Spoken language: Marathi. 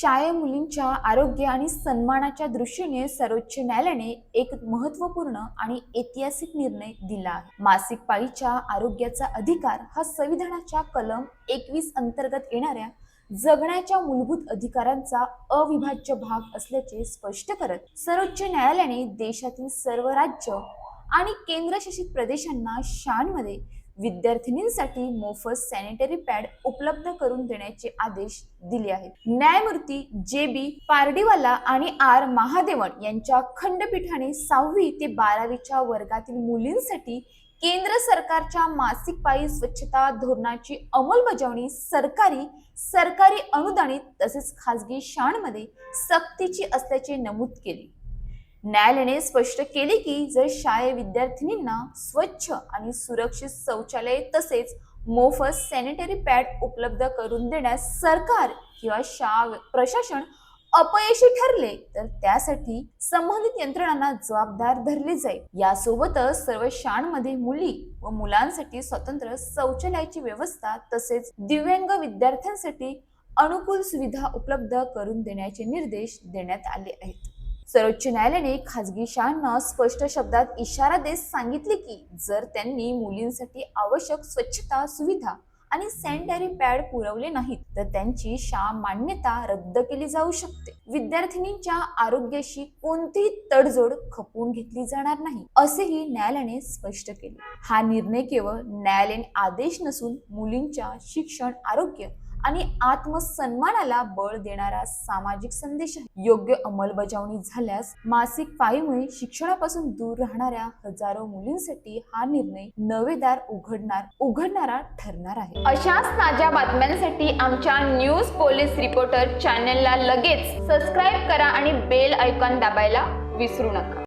शाळेत मुलींच्या आरोग्य आणि सन्मानाच्या दृष्टीने सर्वोच्च न्यायालयाने एक महत्त्वपूर्ण आणि ऐतिहासिक निर्णय दिला आहे। मासिक पाळीच्या आरोग्याचा अधिकार हा संविधानाच्या कलम 21 अंतर्गत येणाऱ्या जगण्याच्या मूलभूत अधिकारांचा अविभाज्य भाग असल्याचे स्पष्ट करत सर्वोच्च न्यायालयाने देशातील सर्व राज्य आणि केंद्रशासित प्रदेशांना शाळांमध्ये विद्यार्थिनींसाठी मोफत सॅनिटरी पॅड उपलब्ध करून देण्याचे आदेश दिले आहेत। न्यायमूर्ती जे.बी. पारडीवाला आणि आर. महादेवन यांच्या खंडपीठाने 6वी ते 12वीच्या वर्गातील मुलींसाठी केंद्र सरकारच्या मासिक पाळी स्वच्छता धोरणाची अंमलबजावणी सरकारी अनुदानित तसेच खासगी शाळांमध्ये सक्तीची असल्याचे नमूद केले। न्यायालयाने स्पष्ट केले की जर शाळे विद्यार्थिनींना स्वच्छ आणि सुरक्षित शौचालय तसेच मोफत सॅनिटरी पॅड उपलब्ध करून देण्यास सरकार किंवा शाळा प्रशासन अपयशी ठरले तर त्यासाठी संबंधित यंत्रणांना जबाबदार धरले जाईल। यासोबतच सर्व शाळांमध्ये मुली व मुलांसाठी स्वतंत्र शौचालयाची व्यवस्था तसेच दिव्यांग विद्यार्थ्यांसाठी अनुकूल सुविधा उपलब्ध करून देण्याचे निर्देश देण्यात आले आहेत। सर्वोच्च न्यायालयाने खासगी शाळांना स्पष्ट शब्दात इशारा देत सांगितले की जर त्यांनी मुलींसाठी आवश्यक स्वच्छता सुविधा आणि सॅनिटरी पॅड पुरवले नाहीत तर त्यांची शाळा मान्यता रद्द केली जाऊ शकते। विद्यार्थिनींच्या आरोग्याशी कोणतीही तडजोड खपवून घेतली जाणार नाही असेही न्यायालयाने स्पष्ट केले। हा निर्णय केवळ न्यायालयीन आदेश नसून मुलींच्या शिक्षण आरोग्य आणि आत्मसन्मानाला बळ देणारा सामाजिक संदेश आहे। योग्य अंमलबजावणी झाल्यास मासिक पाळीमुळे शिक्षणापासून दूर राहणाऱ्या हजारो मुलींसाठी हा निर्णय नवे दार उघडणारा ठरणार आहे। अशाच ताज्या बातम्यांसाठी आमच्या न्यूज पोलीस रिपोर्टर चॅनलला लगेच सबस्क्राईब करा आणि बेल आयकॉन दाबायला विसरू नका।